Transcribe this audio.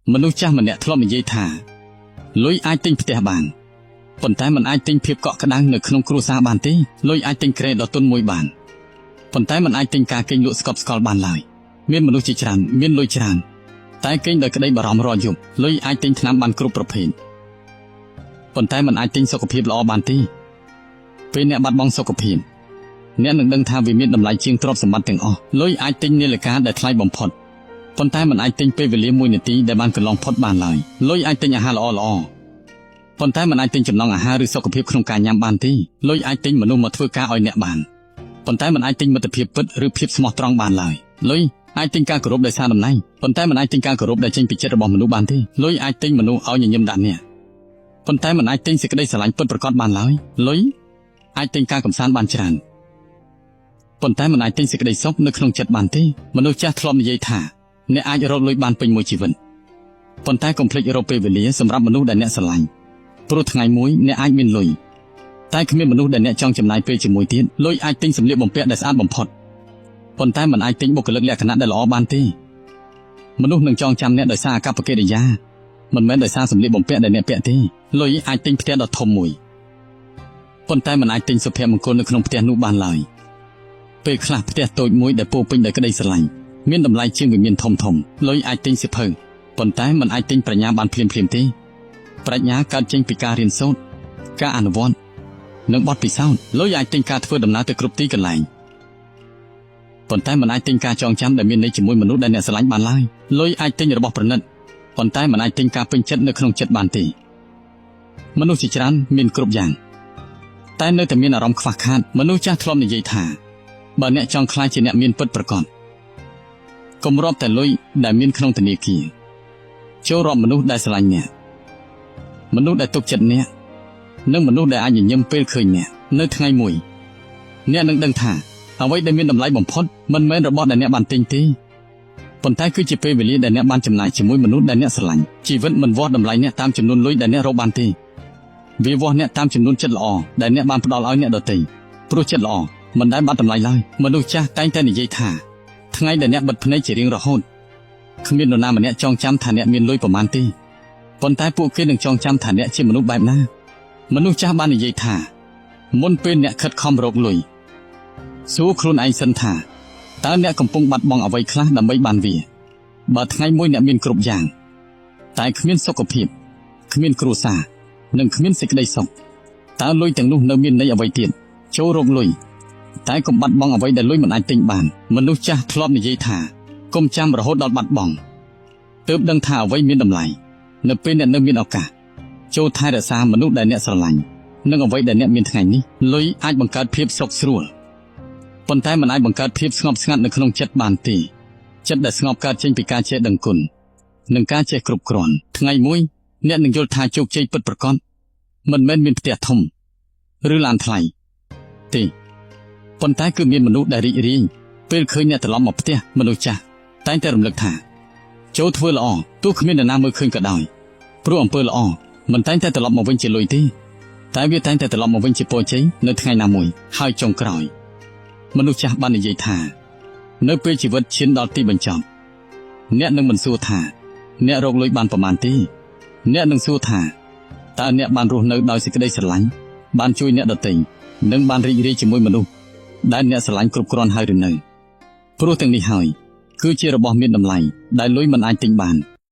មនុស្សចាស់ម្នាក់ធ្លាប់និយាយថាលុយអាចទិញផ្ទះបានប៉ុន្តែมันអាចទិញភាពកក់ក្ដៅនៅក្នុងគ្រួសារបានទេលុយអាចទិញក្រេដ៏ទុនមួយបានប៉ុន្តែมันអាចទិញការគេងលក់ស្កប់ស្កល់បានឡើយមានមនុស្សជាច្រើនមានលុយច្រើនតែគេងដោយក្តីបារម្ភរាល់យប់លុយអាចទិញថ្នាំបានគ្រប់ប្រភេទប៉ុន្តែมันអាចទិញសុខភាពល្អបានទេពេលអ្នកបាត់បង់សុខភាពអ្នកនឹងដឹងថាវាមានតម្លៃជាងទ្រព្យសម្បត្តិទាំងអស់លុយអាចទិញនាឡិកាដែលថ្លៃបំផុតប៉ុន្តែมันអាចទិញពេលវេលា1នាទីដែលបានកន្លងផុតបានឡើយលុយអាចទិញអាហារល្អៗប៉ុន្តែมันអាចទិញចំណង់អាហារឬសុខភាពក្នុងការញ៉ាំបានទេលុយអាចទិញមនុស្សមកធ្វើការឲ្យអ្នកបានប៉ុន្តែมันអាចទិញមិត្តភាពពិតឬភាពស្មោះត្រង់បានឡើយលុយអាចទិញការគោរពដោយសារតំណែងប៉ុន្តែมันអាចទិញការគោរពដែលចេញពីចិត្តរបស់មនុស្សបានទេលុយអាចទិញមនុស្សឲ្យញញឹមដាក់អ្នកប៉ុន្តែมันអាចទិញសេចក្តីស្រឡាញ់ពិតប្រាកដបានឡើយលុយអាចទិញការកំសាន្តបានច្រើនប៉ុន្តែมันអាចទិញសេចក្តីសុខនៅក្នុងចិត្តបានទេមនុស្សចាស់ធ្លាប់និយាយថាអ្នកអាចរកលុយបានពេញមួយជីវិតប៉ុន្តែកុំភ្លេចរកពេលវេលាសម្រាប់មនុស្សដែលអ្នកស្រឡាញ់ព្រោះថ្ងៃមួយអ្នកអាចមានលុយតែគ្មានមនុស្សដែលអ្នកចង់ចំណាយពេលជាមួយទៀតលុយអាចទិញសម្លៀកបំពាក់ដែលស្អាតបំផុតប៉ុន្តែมันអាចទិញបុគ្គលិកលក្ខណៈដែលល្អបានទេមនុស្សនឹងចងចាំអ្នកដោយសារអាកប្បកិរិយាមិនមែនដោយសារសម្លៀកបំពាក់ដែលអ្នកពាក់ទេលុយអាចទិញផ្ទះដ៏ធំមួយប៉ុន្តែมันអាចទិញសុភមង្គលនៅក្នុងផ្ទះនោះបានឡើយពេលខ្លះផ្ទះតូចមួយដែលពោពេញដោយក្តីស្រឡាញ់មានតម្លៃជាងវិមានធំលុយអាចទិញសៀវភៅប៉ុន្តែมันអាចទិញប្រាជ្ញាបានភ្លាមទេប្រាជ្ញាកើតចេញពីការរៀនសូត្រការអនុវត្តនិងបទពិសោធន៍លុយអាចទិញការធ្វើដំណើរទៅគ្រប់ទីកន្លែងប៉ុន្តែมันអាចទិញការចងចាំដែលមានន័យជាមួយមនុស្សដែលអ្នកស្រឡាញ់បានឡើយលុយអាចទិញរបស់ប្រណិតប៉ុន្តែมันអាចទិញការពេញចិត្តនៅក្នុងចិត្តបានទេមនុស្សជាច្រើនមានគ្រប់យ៉ាងតែនៅតែមានអារម្មណ៍ខ្វះខាតមនុស្សចាស់ធ្លាប់និយាយថាបើអ្នកចង់ក្លាយជាអ្នកមានពិតប្រាកដកុំរាប់តែលុយដែលមានក្នុងធនាគារចូលរាប់មនុស្សដែលស្រឡាញ់អ្នកមនុស្សដែលទុកចិត្តអ្នកនិងមនុស្សដែលអាចញញឹមពេលឃើញអ្នកនៅថ្ងៃមួយអ្នកនឹងដឹងថាអ្វីដែលមានតម្លៃបំផុតមិនមែនរបស់ដែលអ្នកបានទិញទេប៉ុន្តែគឺជាពេលវេលាដែលអ្នកបានចំណាយជាមួយមនុស្សដែលអ្នកស្រឡាញ់ជីវិតមិនវាស់តម្លៃអ្នកតាមចំនួនលុយដែលអ្នករកបានទេវាវាស់អ្នកតាមចំនួនចិត្តល្អដែលអ្នកបានផ្ដល់ឲ្យអ្នកដទៃព្រោះចិត្តល្អមិនដែលបាត់តម្លៃឡើយមនុស្សចាស់តែងតែនិយាយថាថ្ងៃដែលអ្នកបិទភ្នែកជារៀងរហូតគ្មាននរណាម្នាក់ចងចាំថាអ្នកមានលុយប្រមាណទេប៉ុន្តែពួកគេនឹងចងចាំថាអ្នកជាមនុស្សបែបណាមនុស្សចាស់បាននិយាយថាមុនពេលអ្នកខិតខំរកលុយសួរខ្លួនឯងសិនថាតើអ្នកកំពុងបាត់បង់អ្វីខ្លះដើម្បីបានវាបើថ្ងៃមួយអ្នកមានគ្រប់យ៉ាងតែគ្មានសុខភាពគ្មានគ្រួសារនិងគ្មានសេចក្តីសុខតើលុយទាំងនោះនៅមានន័យអ្វីទៀតចូលរកលុយតែកុំបាត់បង់អ្វីដែលលុយមិនអាចទិញបានមនុស្សចាស់ធ្លាប់និយាយថាកុំចាំរហូតដល់បាត់បង់ទើបដឹងថាអ្វីមានតម្លៃនៅពេលអ្នកនៅមានឱកាសចូលថែរក្សាមនុស្សដែលអ្នកស្រឡាញ់និងអ្វីដែលអ្នកមានថ្ងៃនេះលុយអាចបង្កើតភាពសុខស្រួលប៉ុន្តែมันអាចបង្កើតភាពស្ងប់ស្ងាត់នៅក្នុងចិត្តបានទេចិត្តដែលស្ងប់កើតចេញពីការចេះដឹងគុណនិងការចេះគ្រប់គ្រាន់ថ្ងៃមួយអ្នកនឹងយល់ថាជោគជ័យពិតប្រាកដមិនមែនមានផ្ទះធំឬឡានថ្លៃទេប៉ុន្តែគឺមានមនុស្សដែលរីករាយពេលឃើញអ្នកត្រឡប់មកផ្ទះមនុស្សចាស់តែងតែរំលឹកថាចូលធ្វើល្អទោះគ្មាននរណាមើលឃើញក៏ដោយព្រោះអំពើល្អមិនតែងតែត្រឡប់មកវិញជាលុយទេតែវាតែងតែត្រឡប់មកវិញជាពរជ័យនៅថ្ងៃណាមួយហើយចុងក្រោយមនុស្សចាស់បាននិយាយថានៅពេលជីវិតឈានដល់ទីបញ្ចប់អ្នកនឹងមិនសួរថាអ្នករកលុយបានប្រមាណទេអ្នកនឹងសួរថាតើអ្នកបានរស់នៅដោយសេចក្តីស្រឡាញ់បានជួយអ្នកដទៃនិងបានរីករាយជាមួយមនុស្សដែលអ្នកស្រឡាញ់គ្រប់គ្រាន់ហើយឬនៅព្រោះទាំងនេះហើយគឺជារបស់មានតម្លៃដែលលុយមិនអាចទិញបាន